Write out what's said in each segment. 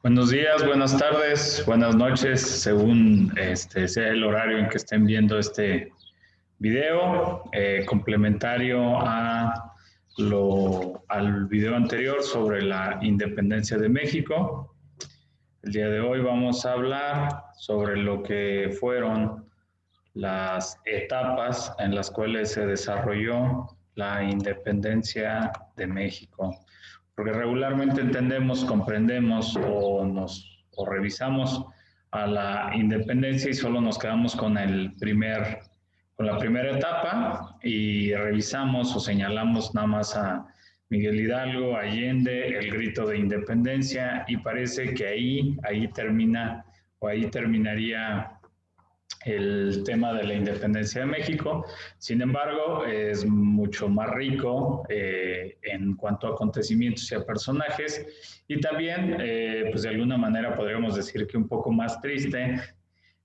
Buenos días, buenas tardes, buenas noches, según sea el horario en que estén viendo este video, complementario al video anterior sobre la independencia de México. El día de hoy vamos a hablar sobre lo que fueron las etapas en las cuales se desarrolló la independencia de México. Porque regularmente entendemos, comprendemos o revisamos a la independencia y solo nos quedamos con con la primera etapa y revisamos o señalamos nada más a Miguel Hidalgo, Allende, el grito de independencia, y parece que ahí termina o ahí terminaría el tema de la independencia de México. Sin embargo, es mucho más rico en cuanto a acontecimientos y a personajes, y también, pues de alguna manera podríamos decir que un poco más triste,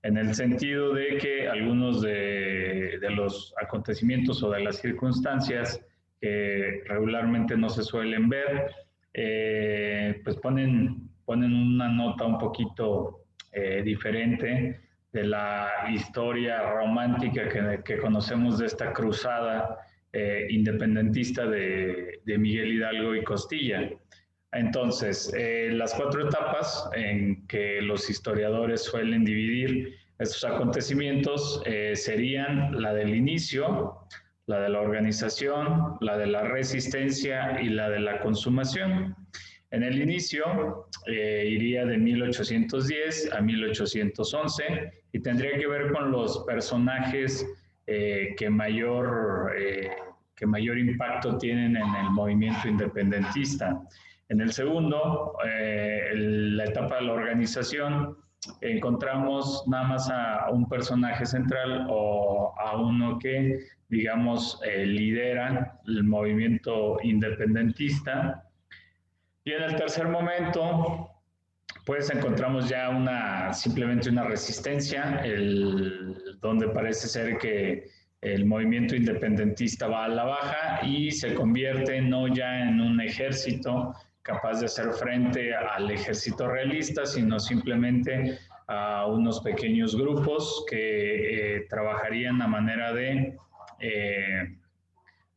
en el sentido de que algunos de los acontecimientos o de las circunstancias que regularmente no se suelen ver, pues ponen una nota un poquito diferente de la historia romántica que conocemos de esta cruzada independentista de Miguel Hidalgo y Costilla. Entonces, las cuatro etapas en que los historiadores suelen dividir estos acontecimientos serían la del inicio, la de la organización, la de la resistencia y la de la consumación. En el inicio iría de 1810 a 1811 y tendría que ver con los personajes que mayor impacto tienen en el movimiento independentista. En el segundo, la etapa de la organización, encontramos nada más a un personaje central o a uno que, digamos, lidera el movimiento independentista. Y en el tercer momento, pues encontramos ya simplemente una resistencia, donde parece ser que el movimiento independentista va a la baja y se convierte no ya en un ejército capaz de hacer frente al ejército realista, sino simplemente a unos pequeños grupos que trabajarían a manera de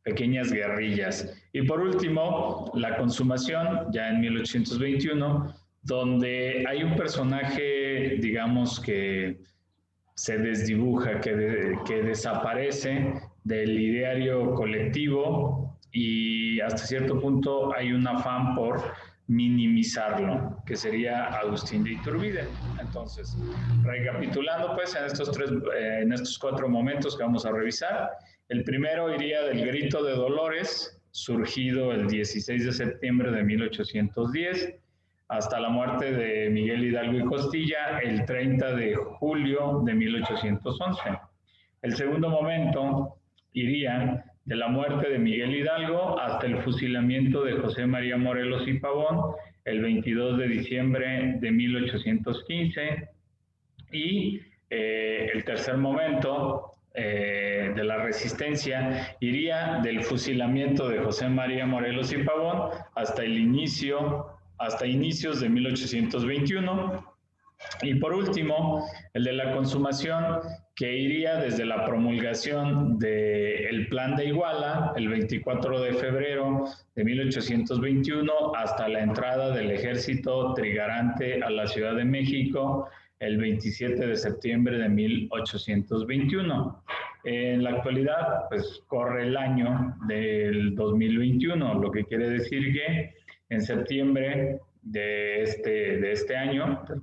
pequeñas guerrillas. Y por último, la consumación, ya en 1821, donde hay un personaje, digamos, que se desdibuja, que desaparece del ideario colectivo y hasta cierto punto hay un afán por minimizarlo, que sería Agustín de Iturbide. Entonces, recapitulando pues en estos cuatro momentos que vamos a revisar, el primero iría del grito de Dolores, surgido el 16 de septiembre de 1810, hasta la muerte de Miguel Hidalgo y Costilla el 30 de julio de 1811. El segundo momento iría de la muerte de Miguel Hidalgo hasta el fusilamiento de José María Morelos y Pavón el 22 de diciembre de 1815. Y el tercer momento de la resistencia iría del fusilamiento de José María Morelos y Pavón hasta inicios de 1821. Y por último, el de la consumación, que iría desde la promulgación del Plan de Iguala, el 24 de febrero de 1821, hasta la entrada del ejército trigarante a la Ciudad de México, el 27 de septiembre de 1821. En la actualidad, pues corre el año del 2021, lo que quiere decir que en septiembre de este año, del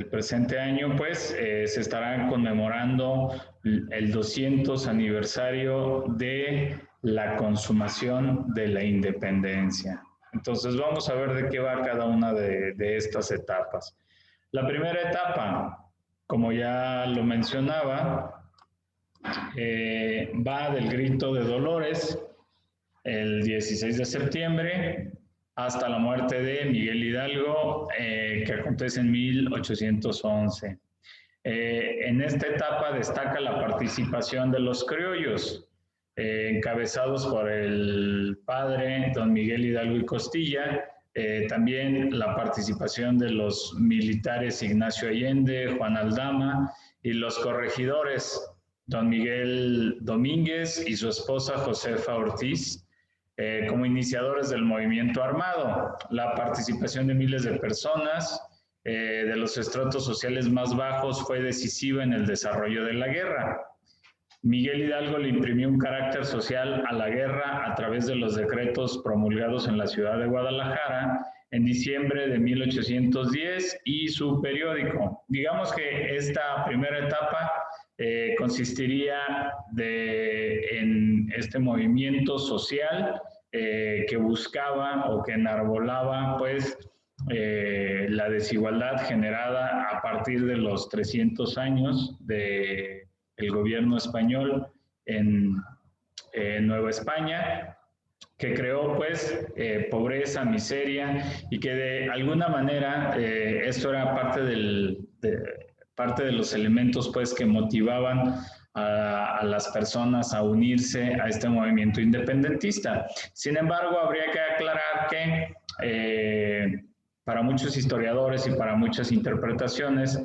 presente año, pues se estará conmemorando el 200 aniversario de la consumación de la independencia. Entonces vamos a ver de qué va cada una de estas etapas. La primera etapa, como ya lo mencionaba, va del grito de Dolores, el 16 de septiembre, hasta la muerte de Miguel Hidalgo, que acontece en 1811. En esta etapa destaca la participación de los criollos. encabezados por el padre don Miguel Hidalgo y Costilla, también la participación de los militares Ignacio Allende, Juan Aldama y los corregidores don Miguel Domínguez y su esposa Josefa Ortiz, como iniciadores del movimiento armado. La participación de miles de personas de los estratos sociales más bajos fue decisiva en el desarrollo de la guerra. Miguel Hidalgo le imprimió un carácter social a la guerra a través de los decretos promulgados en la ciudad de Guadalajara en diciembre de 1810 y su periódico. Digamos que esta primera etapa consistiría en este movimiento social que buscaba o que enarbolaba pues la desigualdad generada a partir de los 300 años del gobierno español en Nueva España, que creó pues pobreza, miseria y que de alguna manera esto era parte de los elementos pues que motivaban a las personas a unirse a este movimiento independentista. Sin embargo, habría que aclarar que para muchos historiadores y para muchas interpretaciones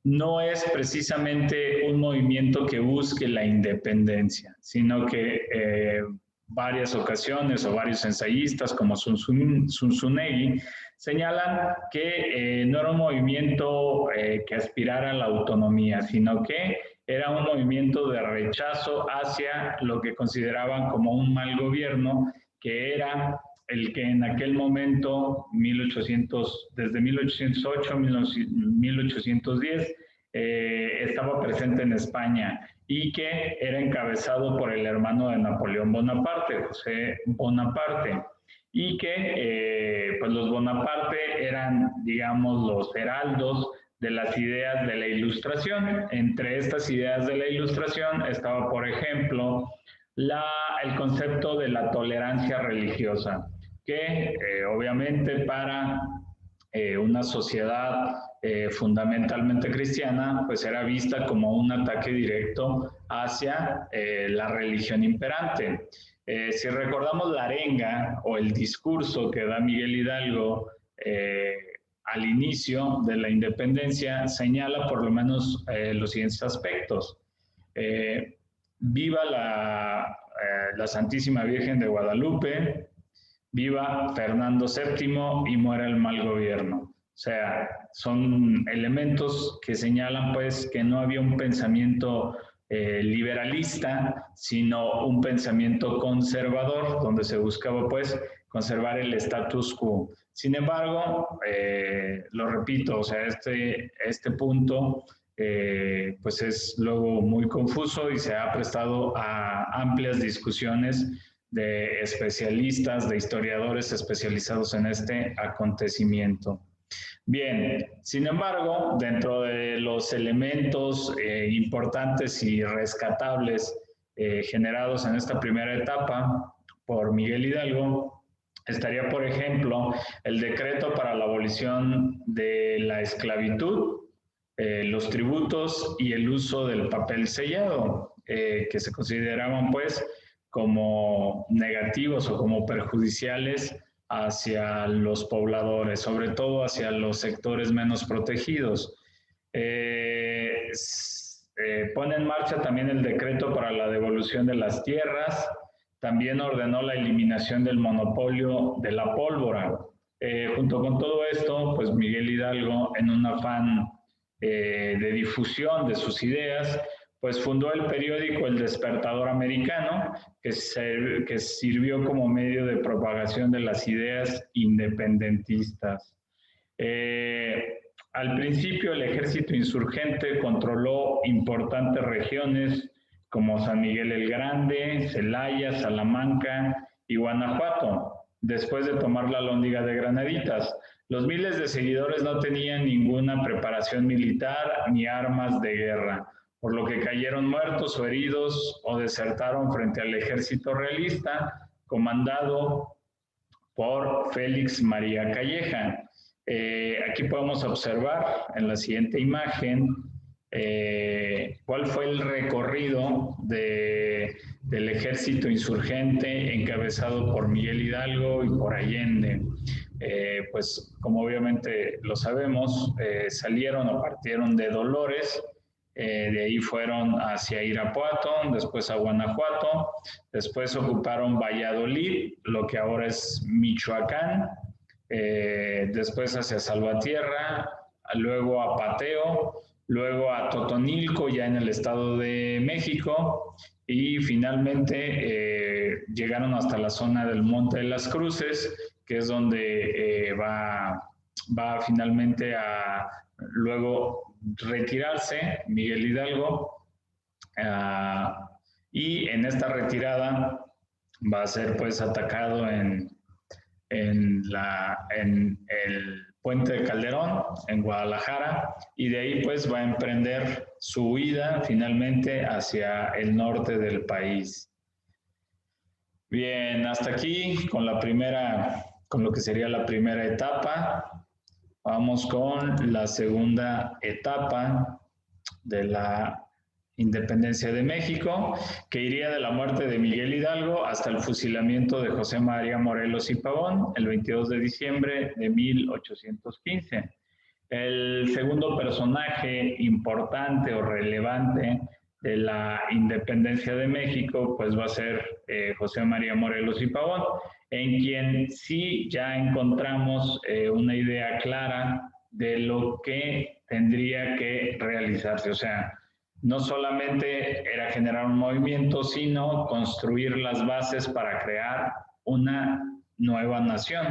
no es precisamente un movimiento que busque la independencia, sino que varias ocasiones o varios ensayistas como Zunzunegui señalan que no era un movimiento que aspirara a la autonomía, sino que era un movimiento de rechazo hacia lo que consideraban como un mal gobierno, que era el que en aquel momento, desde 1808 a 1810, estaba presente en España y que era encabezado por el hermano de Napoleón Bonaparte, José Bonaparte, y que pues los Bonaparte eran, digamos, los heraldos de las ideas de la Ilustración. Entre estas ideas de la Ilustración estaba, por ejemplo, el concepto de la tolerancia religiosa, que obviamente para una sociedad fundamentalmente cristiana, pues era vista como un ataque directo hacia la religión imperante. Si recordamos la arenga o el discurso que da Miguel Hidalgo al inicio de la independencia, señala por lo menos los siguientes aspectos. Viva la Santísima Virgen de Guadalupe, viva Fernando VII y muera el mal gobierno. O sea, son elementos que señalan pues que no había un pensamiento liberalista, sino un pensamiento conservador, donde se buscaba pues conservar el status quo. Sin embargo, lo repito, o sea, este punto pues es luego muy confuso y se ha prestado a amplias discusiones de especialistas, de historiadores especializados en este acontecimiento. Bien, sin embargo, dentro de los elementos importantes y rescatables generados en esta primera etapa por Miguel Hidalgo, estaría, por ejemplo, el decreto para la abolición de la esclavitud, los tributos y el uso del papel sellado, que se consideraban, pues, como negativos o como perjudiciales hacia los pobladores, sobre todo hacia los sectores menos protegidos. Pone en marcha también el decreto para la devolución de las tierras, también ordenó la eliminación del monopolio de la pólvora. Junto con todo esto, pues Miguel Hidalgo, en un afán de difusión de sus ideas, pues fundó el periódico El Despertador Americano, que sirvió como medio de propagación de las ideas independentistas. Al principio, el ejército insurgente controló importantes regiones como San Miguel el Grande, Celaya, Salamanca y Guanajuato, después de tomar la Alhóndiga de Granaditas. Los miles de seguidores no tenían ninguna preparación militar ni armas de guerra, por lo que cayeron muertos o heridos o desertaron frente al ejército realista, comandado por Félix María Calleja. Aquí podemos observar en la siguiente imagen cuál fue el recorrido del ejército insurgente encabezado por Miguel Hidalgo y por Allende. Pues como obviamente lo sabemos, salieron o partieron de Dolores, de ahí fueron hacia Irapuato, después a Guanajuato, después ocuparon Valladolid, lo que ahora es Michoacán, después hacia Salvatierra, luego a Pateo, luego a Totonilco, ya en el Estado de México, y finalmente llegaron hasta la zona del Monte de las Cruces, que es donde va finalmente a luego retirarse Miguel Hidalgo, y en esta retirada va a ser pues atacado en el Puente de Calderón, en Guadalajara, y de ahí pues va a emprender su huida finalmente hacia el norte del país. Bien, hasta aquí con lo que sería la primera etapa. Vamos con la segunda etapa de la independencia de México, que iría de la muerte de Miguel Hidalgo hasta el fusilamiento de José María Morelos y Pavón el 22 de diciembre de 1815. El segundo personaje importante o relevante de la independencia de México, pues va a ser José María Morelos y Pavón, en quien sí ya encontramos una idea clara de lo que tendría que realizarse. O sea, no solamente era generar un movimiento, sino construir las bases para crear una nueva nación.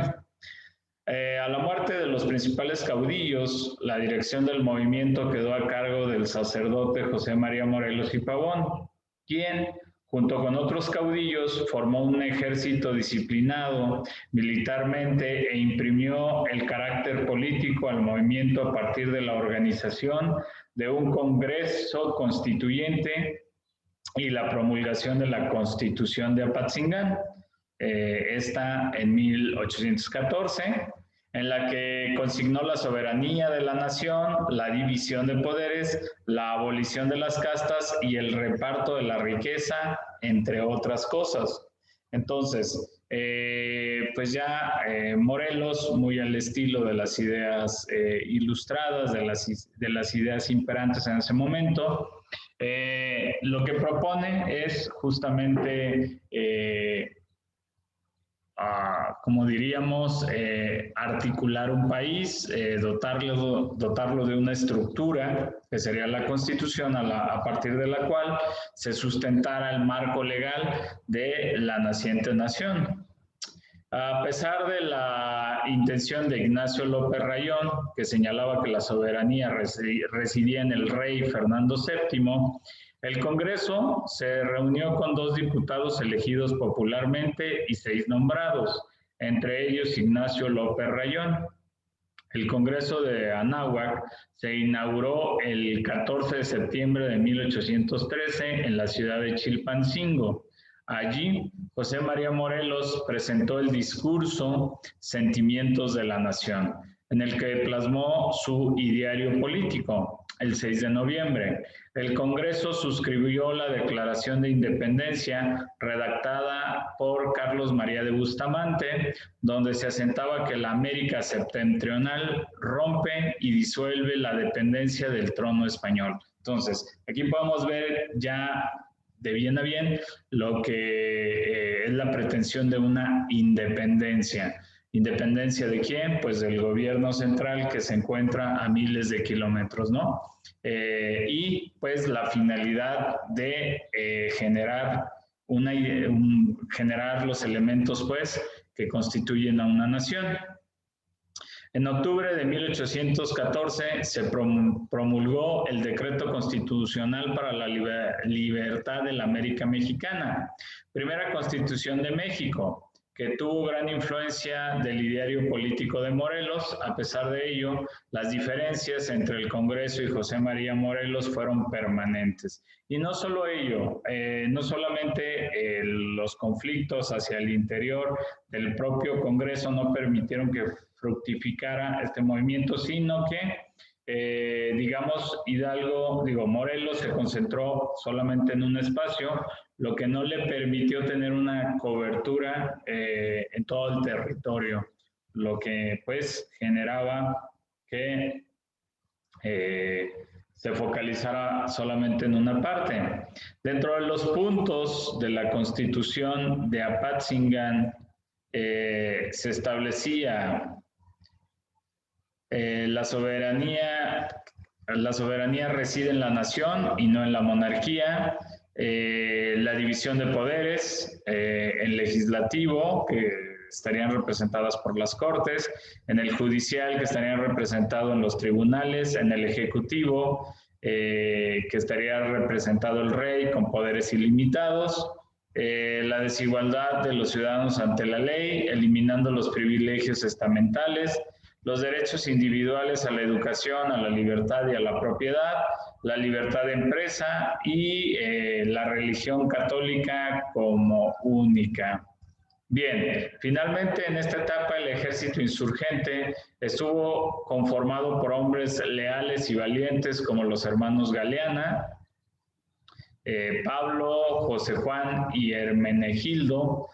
A la muerte de los principales caudillos, la dirección del movimiento quedó a cargo del sacerdote José María Morelos y Pavón, quien, junto con otros caudillos, formó un ejército disciplinado militarmente e imprimió el carácter político al movimiento a partir de la organización de un Congreso Constituyente y la promulgación de la Constitución de Apatzingán, esta en 1814, en la que consignó la soberanía de la nación, la división de poderes, la abolición de las castas y el reparto de la riqueza, entre otras cosas. Entonces, pues ya Morelos, muy al estilo de las ideas ilustradas, de las ideas imperantes en ese momento, lo que propone es justamente como diríamos, articular un país, dotarlo de una estructura, que sería la Constitución, a partir de la cual se sustentara el marco legal de la naciente nación. A pesar de la intención de Ignacio López Rayón, que señalaba que la soberanía residía en el rey Fernando VII, el Congreso se reunió con 2 diputados elegidos popularmente y 6 nombrados, entre ellos Ignacio López Rayón. El Congreso de Anáhuac se inauguró el 14 de septiembre de 1813 en la ciudad de Chilpancingo. Allí, José María Morelos presentó el discurso Sentimientos de la Nación, en el que plasmó su ideario político. El 6 de noviembre, el Congreso suscribió la Declaración de Independencia redactada por Carlos María de Bustamante, donde se asentaba que la América septentrional rompe y disuelve la dependencia del trono español. Entonces, aquí podemos ver ya de bien a bien lo que es la pretensión de una independencia. ¿Independencia de quién? Pues del gobierno central, que se encuentra a miles de kilómetros, ¿no? Y pues la finalidad de generar generar los elementos pues que constituyen a una nación. En octubre de 1814 se promulgó el Decreto Constitucional para la Libertad de la América Mexicana, primera Constitución de México, que tuvo gran influencia del ideario político de Morelos. A pesar de ello, las diferencias entre el Congreso y José María Morelos fueron permanentes. Y no solo ello, no solamente los conflictos hacia el interior del propio Congreso no permitieron que fructificara este movimiento, sino que digamos, Morelos se concentró solamente en un espacio, lo que no le permitió tener una cobertura en todo el territorio, lo que pues generaba que se focalizara solamente en una parte. Dentro de los puntos de la Constitución de Apatzingán se establecía la soberanía reside en la nación y no en la monarquía. La división de poderes, el legislativo, que estarían representadas por las cortes, en el judicial, que estarían representados en los tribunales, en el ejecutivo, que estaría representado el rey con poderes ilimitados, la desigualdad de los ciudadanos ante la ley, eliminando los privilegios estamentales, los derechos individuales a la educación, a la libertad y a la propiedad, la libertad de empresa y la religión católica como única. Bien, finalmente en esta etapa el ejército insurgente estuvo conformado por hombres leales y valientes como los hermanos Galeana, Pablo, José Juan y Hermenegildo,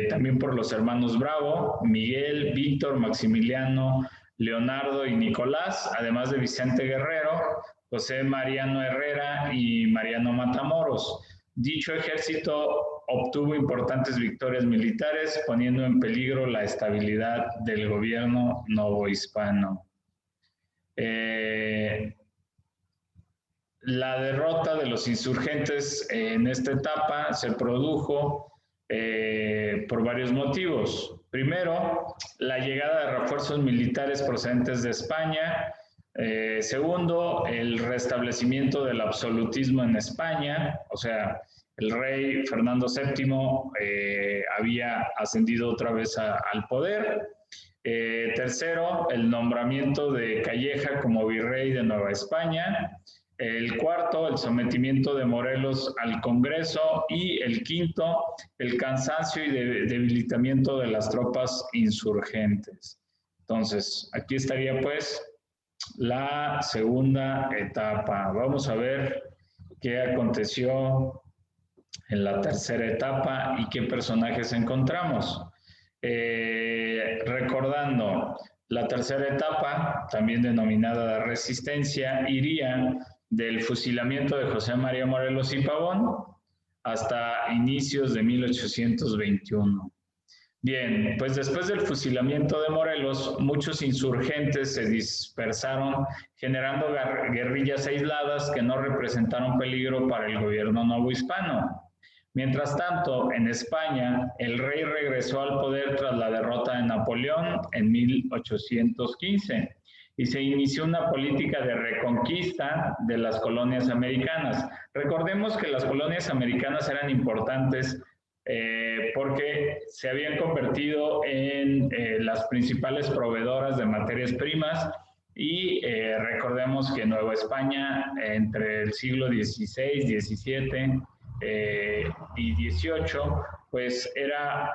también por los hermanos Bravo, Miguel, Víctor, Maximiliano, Leonardo y Nicolás, además de Vicente Guerrero, José Mariano Herrera y Mariano Matamoros. Dicho ejército obtuvo importantes victorias militares, poniendo en peligro la estabilidad del gobierno novohispano. La derrota de los insurgentes en esta etapa se produjo por varios motivos. Primero, la llegada de refuerzos militares procedentes de España. Segundo, el restablecimiento del absolutismo en España, o sea, el rey Fernando VII había ascendido otra vez al poder. Tercero, el nombramiento de Calleja como virrey de Nueva España. El cuarto, el sometimiento de Morelos al Congreso. Y el quinto, el cansancio y debilitamiento de las tropas insurgentes. Entonces, aquí estaría pues la segunda etapa. Vamos a ver qué aconteció en la tercera etapa y qué personajes encontramos. Recordando, la tercera etapa, también denominada de resistencia, iría del fusilamiento de José María Morelos y Pavón hasta inicios de 1821. Bien, pues después del fusilamiento de Morelos, muchos insurgentes se dispersaron, generando guerrillas aisladas que no representaron peligro para el gobierno novohispano. Mientras tanto, en España, el rey regresó al poder tras la derrota de Napoleón en 1815 y se inició una política de reconquista de las colonias americanas. Recordemos que las colonias americanas eran importantes porque se habían convertido en las principales proveedoras de materias primas y recordemos que Nueva España entre el siglo XVI, XVII y XVIII pues era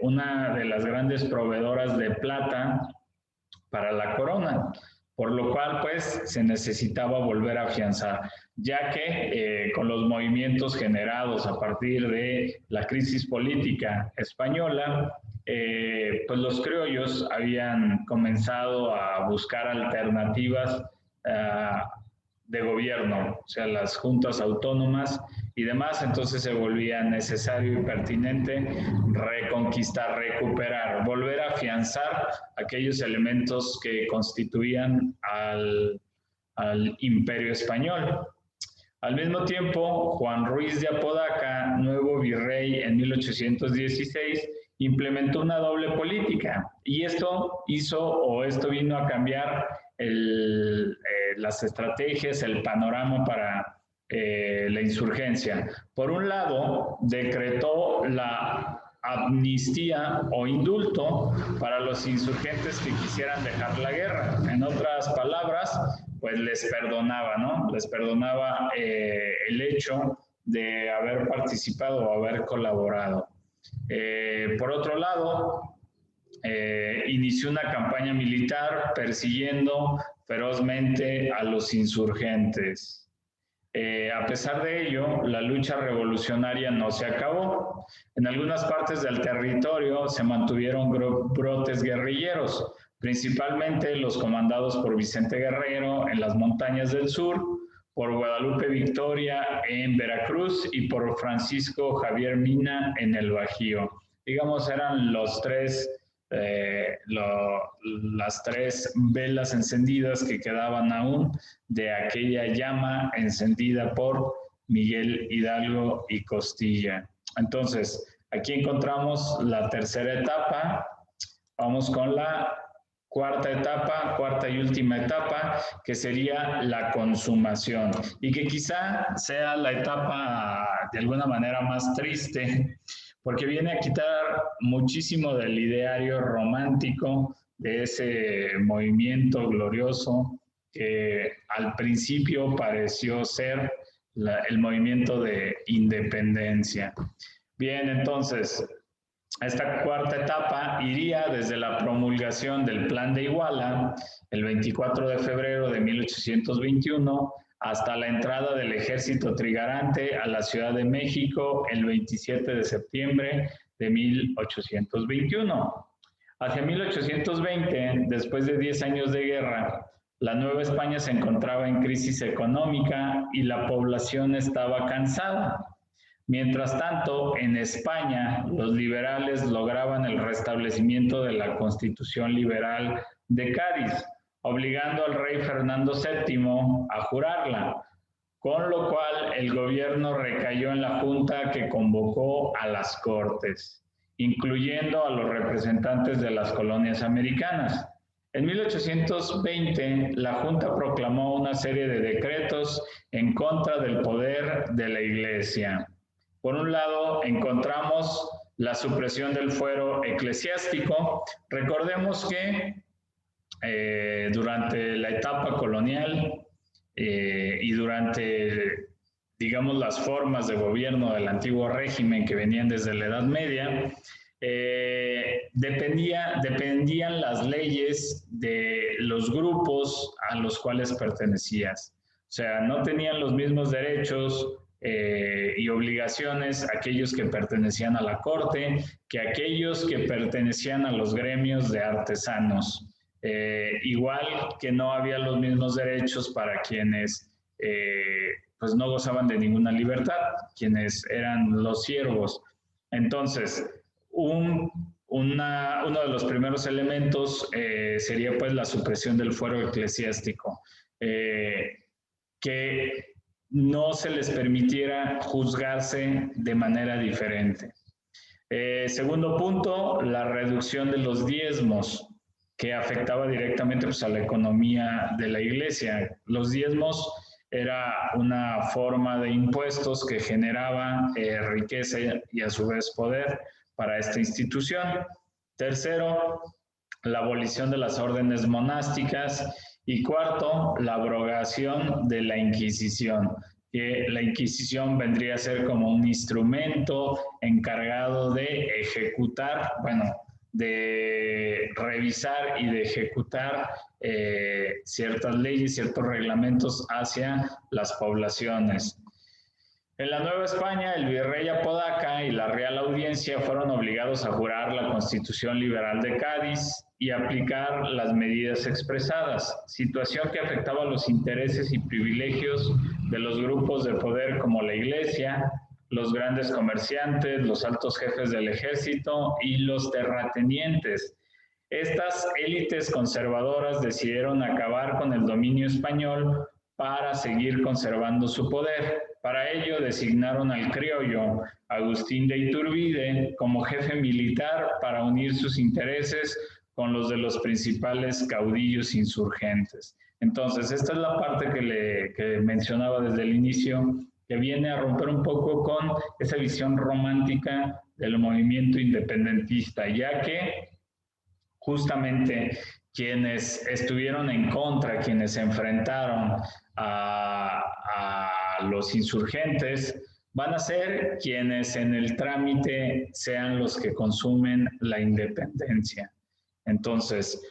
una de las grandes proveedoras de plata para la corona, por lo cual pues se necesitaba volver a afianzar, ya que con los movimientos generados a partir de la crisis política española, pues los criollos habían comenzado a buscar alternativas de gobierno, o sea, las juntas autónomas y demás, entonces se volvía necesario y pertinente reconquistar, recuperar, volver a afianzar aquellos elementos que constituían al imperio español. Al mismo tiempo, Juan Ruiz de Apodaca, nuevo virrey en 1816, implementó una doble política y esto vino a cambiar las estrategias, el panorama para la insurgencia. Por un lado, decretó la amnistía o indulto para los insurgentes que quisieran dejar la guerra. En otras palabras, pues les perdonaba, ¿no? Les perdonaba el hecho de haber participado o haber colaborado. Por otro lado, inició una campaña militar persiguiendo ferozmente a los insurgentes. A pesar de ello, la lucha revolucionaria no se acabó. En algunas partes del territorio se mantuvieron brotes guerrilleros, principalmente los comandados por Vicente Guerrero en las montañas del sur, por Guadalupe Victoria en Veracruz y por Francisco Javier Mina en el Bajío. Digamos, eran los tres las tres velas encendidas que quedaban aún de aquella llama encendida por Miguel Hidalgo y Costilla. Entonces, aquí encontramos la tercera etapa. Vamos con la cuarta y última etapa, que sería la consumación, y que quizá sea la etapa de alguna manera más triste, porque viene a quitar muchísimo del ideario romántico de ese movimiento glorioso que al principio pareció ser el movimiento de independencia. Bien, entonces, esta cuarta etapa iría desde la promulgación del Plan de Iguala, el 24 de febrero de 1821, hasta la entrada del ejército trigarante a la Ciudad de México el 27 de septiembre de 1821. Hacia 1820, después de 10 años de guerra, la Nueva España se encontraba en crisis económica y la población estaba cansada. Mientras tanto, en España, los liberales lograban el restablecimiento de la Constitución Liberal de Cádiz, obligando al rey Fernando VII a jurarla, con lo cual el gobierno recayó en la Junta que convocó a las Cortes, incluyendo a los representantes de las colonias americanas. En 1820, la Junta proclamó una serie de decretos en contra del poder de la Iglesia. Por un lado, encontramos la supresión del fuero eclesiástico. Recordemos que durante la etapa colonial y durante, digamos, las formas de gobierno del antiguo régimen que venían desde la Edad Media, dependían las leyes de los grupos a los cuales pertenecías. O sea, no tenían los mismos derechos y obligaciones aquellos que pertenecían a la corte que aquellos que pertenecían a los gremios de artesanos. Igual que no había los mismos derechos para quienes pues no gozaban de ninguna libertad, quienes eran los siervos. Entonces, uno de los primeros elementos sería pues la supresión del fuero eclesiástico, que no se les permitiera juzgarse de manera diferente. Segundo punto, la reducción de los diezmos, que afectaba directamente pues, a la economía de la iglesia. Los diezmos era una forma de impuestos que generaba riqueza y a su vez poder para esta institución. Tercero, la abolición de las órdenes monásticas. Y cuarto, la abrogación de la Inquisición, que la Inquisición vendría a ser como un instrumento encargado de ejecutar, bueno, de revisar y de ejecutar ciertas leyes, ciertos reglamentos hacia las poblaciones. En la Nueva España, el virrey Apodaca y la Real Audiencia fueron obligados a jurar la Constitución Liberal de Cádiz y aplicar las medidas expresadas, situación que afectaba los intereses y privilegios de los grupos de poder como la Iglesia, los grandes comerciantes, los altos jefes del ejército y los terratenientes. Estas élites conservadoras decidieron acabar con el dominio español para seguir conservando su poder. Para ello designaron al criollo Agustín de Iturbide como jefe militar para unir sus intereses con los de los principales caudillos insurgentes. Entonces, esta es la parte que mencionaba desde el inicio, que viene a romper un poco con esa visión romántica del movimiento independentista, ya que justamente quienes estuvieron en contra, quienes se enfrentaron a los insurgentes, van a ser quienes en el trámite sean los que consumen la independencia. Entonces,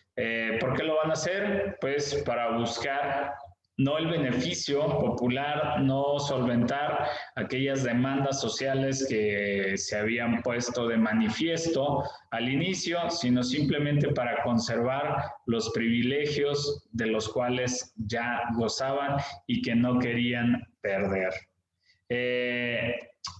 ¿Por qué lo van a hacer? Pues para buscar no el beneficio popular, no solventar aquellas demandas sociales que se habían puesto de manifiesto al inicio, sino simplemente para conservar los privilegios de los cuales ya gozaban y que no querían perder.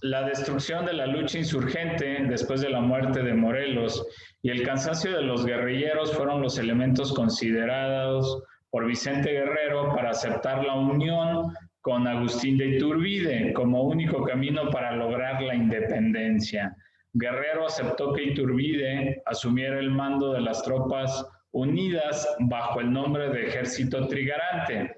La destrucción de la lucha insurgente después de la muerte de Morelos y el cansancio de los guerrilleros fueron los elementos considerados por Vicente Guerrero para aceptar la unión con Agustín de Iturbide como único camino para lograr la independencia. Guerrero aceptó que Iturbide asumiera el mando de las tropas unidas bajo el nombre de Ejército Trigarante,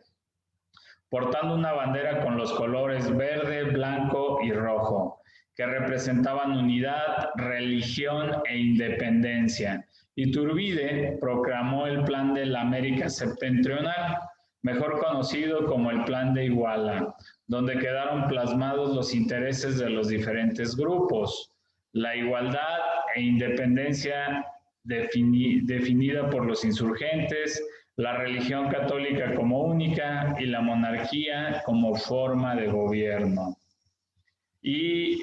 portando una bandera con los colores verde, blanco y rojo, que representaban unidad, religión e independencia. Iturbide proclamó el Plan de la América Septentrional, mejor conocido como el Plan de Iguala, donde quedaron plasmados los intereses de los diferentes grupos, la igualdad e independencia definida por los insurgentes, la religión católica como única y la monarquía como forma de gobierno. Y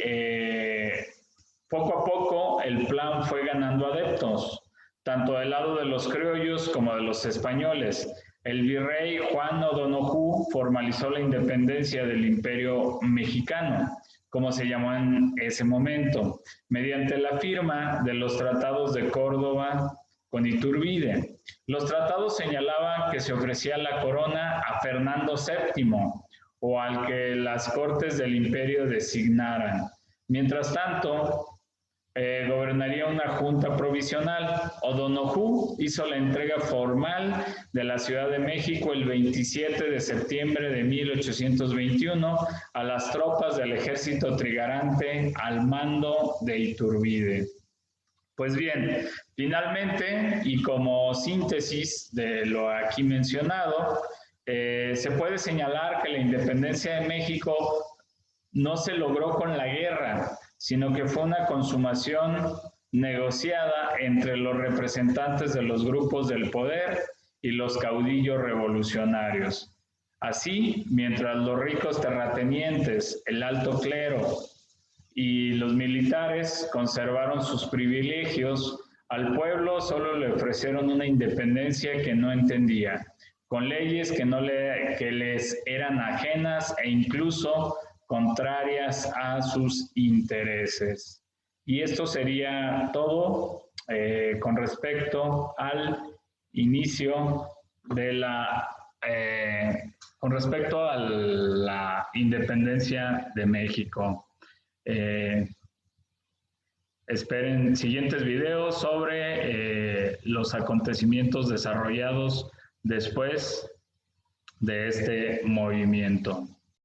poco a poco el plan fue ganando adeptos, tanto del lado de los criollos como de los españoles. El virrey Juan O'Donoghue formalizó la independencia del Imperio Mexicano, como se llamó en ese momento, mediante la firma de los tratados de Córdoba con Iturbide. Los tratados señalaban que se ofrecía la corona a Fernando VII o al que las cortes del imperio designaran. Mientras tanto, gobernaría una junta provisional. O'Donoghue hizo la entrega formal de la Ciudad de México el 27 de septiembre de 1821 a las tropas del ejército trigarante al mando de Iturbide. Pues bien, finalmente, y como síntesis de lo aquí mencionado, se puede señalar que la independencia de México no se logró con la guerra, sino que fue una consumación negociada entre los representantes de los grupos del poder y los caudillos revolucionarios. Así, mientras los ricos terratenientes, el alto clero y los militares conservaron sus privilegios, al pueblo solo le ofrecieron una independencia que no entendía, con leyes que les eran ajenas e incluso contrarias a sus intereses. Y esto sería todo con respecto al inicio de con respecto a la independencia de México. Esperen siguientes videos sobre los acontecimientos desarrollados después de este movimiento.